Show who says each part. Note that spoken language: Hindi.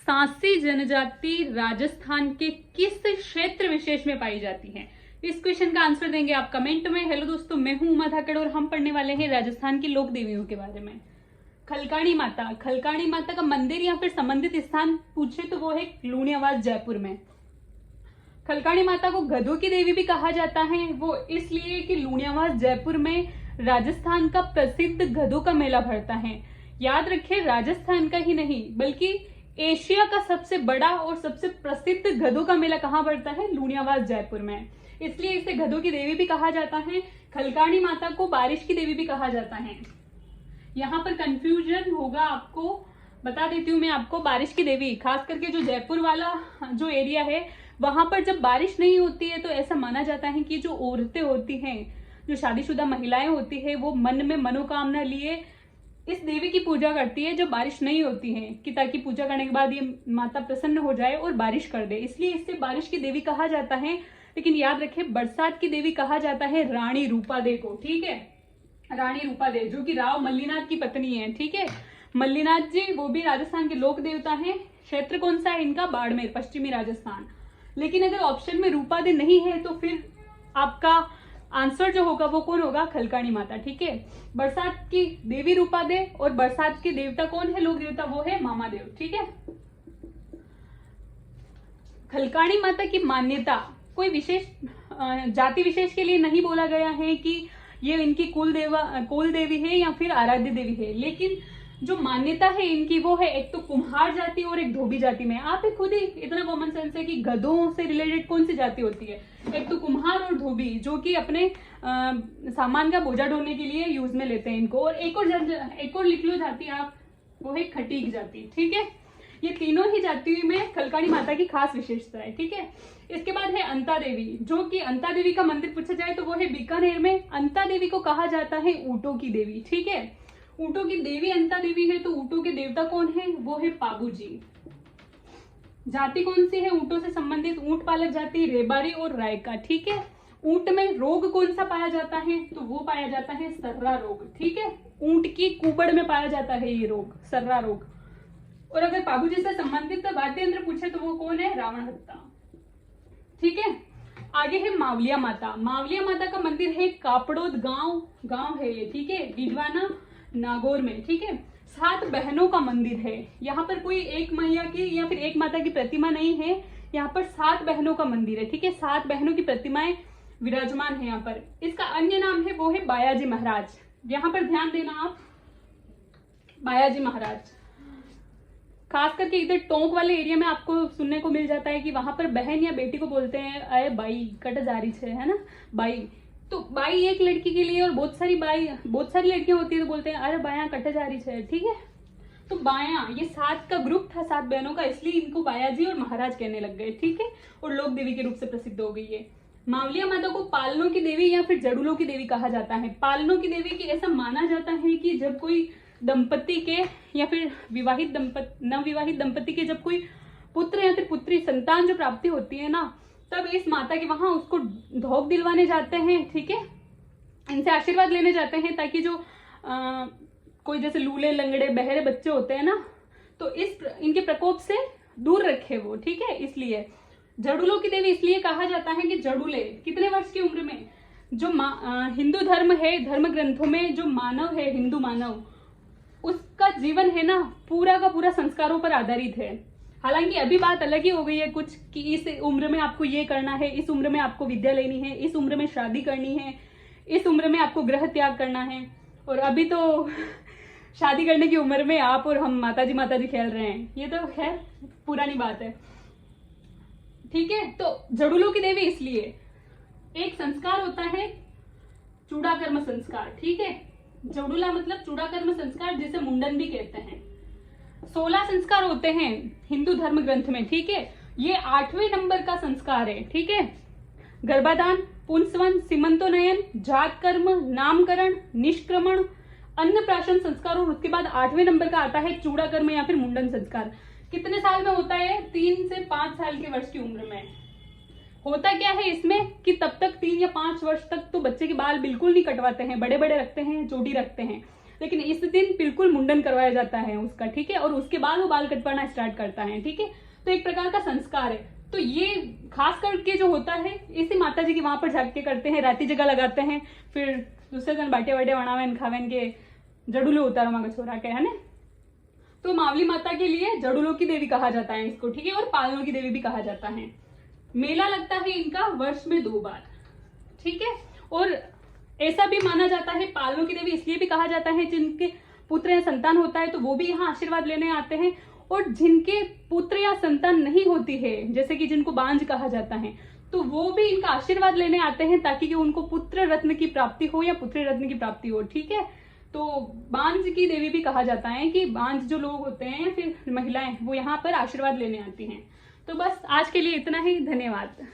Speaker 1: सांसी जनजाति राजस्थान के किस क्षेत्र विशेष में पाई जाती है? इस क्वेश्चन का आंसर देंगे आप कमेंट में। हेलो दोस्तों, मैं हूं उमा धाकड़ और हम पढ़ने वाले हैं राजस्थान की लोक देवियों के बारे में। खलकाणी माता, खलकाणी माता का मंदिर या फिर संबंधित स्थान पूछे तो वो है लूणियावास जयपुर में। खलकाणी माता को गधों की देवी भी कहा जाता है, वो इसलिए कि लूणियावास जयपुर में राजस्थान का प्रसिद्ध गधों का मेला भरता है। याद रखें, राजस्थान का ही नहीं बल्कि एशिया का सबसे बड़ा और सबसे प्रसिद्ध गधों का मेला कहाँ भरता है? लूणियावास जयपुर में। इसलिए इसे गधों की देवी भी कहा जाता है। खलकाणी माता को बारिश की देवी भी कहा जाता है। यहाँ पर कंफ्यूजन होगा आपको, बता देती हूँ मैं आपको। बारिश की देवी खास करके जो जयपुर वाला जो एरिया है वहां पर जब बारिश नहीं होती है तो ऐसा माना जाता है कि जो औरतें होती हैं, जो शादीशुदा महिलाएं होती है, वो मन में मनोकामना लिए इस देवी की पूजा करती है जब बारिश नहीं होती है, कि ताकि पूजा करने के बाद ये माता प्रसन्न हो जाए और बारिश कर दे। इसलिए इसे बारिश की देवी कहा जाता है। लेकिन याद रखें, बरसात की देवी कहा जाता है रानी रूपादे को। ठीक है, रानी रूपादे जो कि राव मल्लीनाथ की पत्नी है। ठीक है, मल्लीनाथ जी वो भी राजस्थान के लोक देवता हैं। क्षेत्र कौन सा है इनका? बाड़मेर, पश्चिमी राजस्थान। लेकिन अगर ऑप्शन में रूपादे नहीं है तो फिर आपका आंसर जो होगा वो कौन होगा? खलकाणी माता। ठीक है, बरसात की देवी रूपादे और बरसात के देवता कौन है? लोक देवता वो है मामादेव। ठीक है, खलकाणी माता की मान्यता कोई विशेष जाति विशेष के लिए नहीं बोला गया है कि ये इनकी कुल देवी है या फिर आराध्य देवी है। लेकिन जो मान्यता है इनकी वो है एक तो कुम्हार जाति और एक धोबी जाति में। आप खुद ही इतना कॉमन सेंस है कि गधों से रिलेटेड कौन सी जाति होती है? एक तो कुम्हार और धोबी, जो कि अपने सामान का बोझा ढोने के लिए यूज में लेते हैं इनको। और एक और लिख लो जाति आप, वो है खटीक जाति। ठीक है, ये तीनों ही जाति में खलकाणी माता की खास विशेषता है। ठीक है, इसके बाद है अंता देवी, जो कि अंता देवी का मंदिर पूछा जाए तो वो है बीकानेर में। अंता देवी को कहा जाता है ऊंटों की देवी। ठीक है, ऊंटों की देवी अंता देवी है तो ऊंटों के देवता कौन है? वो है पाबू जी। जाति कौन सी है ऊंटों से संबंधित? ऊंट पालक जाति रेबारी और रायका। ठीक है, ऊंट में रोग कौन सा पाया जाता है? तो वो पाया जाता है सर्रा रोग। ठीक है, ऊंट की कुबड़ में पाया जाता है ये रोग, सर्रा रोग। और अगर पाबू जी से संबंधित वाद्य यंत्र पूछे तो वो कौन है? रावण हत्ता। ठीक है, आगे है मावलिया माता। मावलिया माता का मंदिर है कापड़ोद गांव है ये। ठीक है, डिडवाना नागौर में। ठीक है, 7 बहनों का मंदिर है। यहाँ पर कोई एक मैया की या फिर एक माता की प्रतिमा नहीं है, यहाँ पर 7 बहनों का मंदिर है। ठीक है, 7 बहनों की प्रतिमाएं विराजमान है यहाँ पर। इसका अन्य नाम है वो है बायाजी महाराज। यहाँ पर ध्यान देना आप, बायाजी महाराज। खास करके इधर टोंक वाले एरिया में आपको सुनने को मिल जाता है कि वहां पर बहन या बेटी को बोलते हैं अरे बाई कट जारी छे, है ना, बाई। तो बाई एक लड़की के लिए और बहुत सारी लड़कियां होती है तो बोलते हैं अरे बाया कट जारी छे। ठीक है, तो बाया ये 7 का ग्रुप था, 7 बहनों का, इसलिए इनको बायाजी और महाराज कहने लग गए। ठीक है, और लोक देवी के रूप से प्रसिद्ध हो गई है। मावलिया माता को पालनों की देवी या फिर जड़ूलों की देवी कहा जाता है। पालनों की देवी की ऐसा माना जाता है कि जब कोई दंपति के या फिर नवविवाहित दंपति के जब कोई पुत्र या फिर पुत्री संतान जो प्राप्ति होती है ना, तब इस माता के वहां उसको ढोक दिलवाने जाते हैं। ठीक है, इनसे आशीर्वाद लेने जाते हैं ताकि जो कोई जैसे लूले लंगड़े बहरे बच्चे होते हैं ना, तो इनके प्रकोप से दूर रखे वो। ठीक है, इसलिए जड़ूलों की देवी इसलिए कहा जाता है कि जड़ूले कितने वर्ष की उम्र में, जो हिंदू धर्म है, धर्म ग्रंथों में जो मानव है, हिंदू मानव, उसका जीवन है ना पूरा का पूरा संस्कारों पर आधारित है। हालांकि अभी बात अलग ही हो गई है कुछ कि इस उम्र में आपको ये करना है, इस उम्र में आपको विद्या लेनी है, इस उम्र में शादी करनी है, इस उम्र में आपको ग्रह त्याग करना है। और अभी तो शादी करने की उम्र में आप और हम माताजी खेल रहे हैं, ये तो खैर पुरानी बात है। ठीक है, तो जड़ूलों की देवी इसलिए एक संस्कार होता है चूड़ाकर्म संस्कार। ठीक है, जड़ूला मतलब चूड़ाकर्म संस्कार, जिसे मुंडन भी कहते हैं। 16 संस्कार होते हैं हिंदू धर्म ग्रंथ में। ठीक है, ये 8वें नंबर का संस्कार है। ठीक है, गर्भाधान, पुंसवन, सीमंतोनयन, जात कर्म, नामकरण, निष्क्रमण, अन्नप्राशन संस्कार, और उसके बाद 8वें नंबर का आता है चूड़ाकर्म या फिर मुंडन संस्कार। कितने साल में होता है? 3 से 5 साल के वर्ष की उम्र में। होता क्या है इसमें कि तब तक 3 या 5 वर्ष तक तो बच्चे के बाल बिल्कुल नहीं कटवाते हैं, बड़े बड़े रखते हैं, चोटी रखते हैं। लेकिन इस दिन बिल्कुल मुंडन करवाया जाता है उसका, ठीक है, और उसके बाद वो बाल कटवाना स्टार्ट करता है, ठीक है। तो एक प्रकार का संस्कार है। तो ये खास करके जो होता है इसी माता जी की वहां पर जाके करते हैं, राती जगह लगाते हैं, फिर दूसरे दिन बाटे वाटे बनावेन खावेन के जड़ूलो उतारो मांगा छोरा के, है ना। तो मावली माता के लिए जड़ूलों की देवी कहा जाता है इसको, ठीक है, और पालनों की देवी भी कहा जाता है। मेला लगता है इनका वर्ष में 2 बार, ठीक है। और ऐसा भी माना जाता है, पालनों की देवी इसलिए भी कहा जाता है जिनके पुत्र या संतान होता है तो वो भी यहाँ आशीर्वाद लेने आते हैं, और जिनके पुत्र या संतान नहीं होती है, जैसे कि जिनको बांझ कहा जाता है, तो वो भी इनका आशीर्वाद लेने आते हैं ताकि कि उनको पुत्र रत्न की प्राप्ति हो या पुत्री रत्न की प्राप्ति हो, ठीक है। तो बांझ की देवी भी कहा जाता है कि बांझ जो लोग होते हैं या फिर महिलाएं वो यहाँ पर आशीर्वाद लेने आती हैं। तो बस आज के लिए इतना ही, धन्यवाद।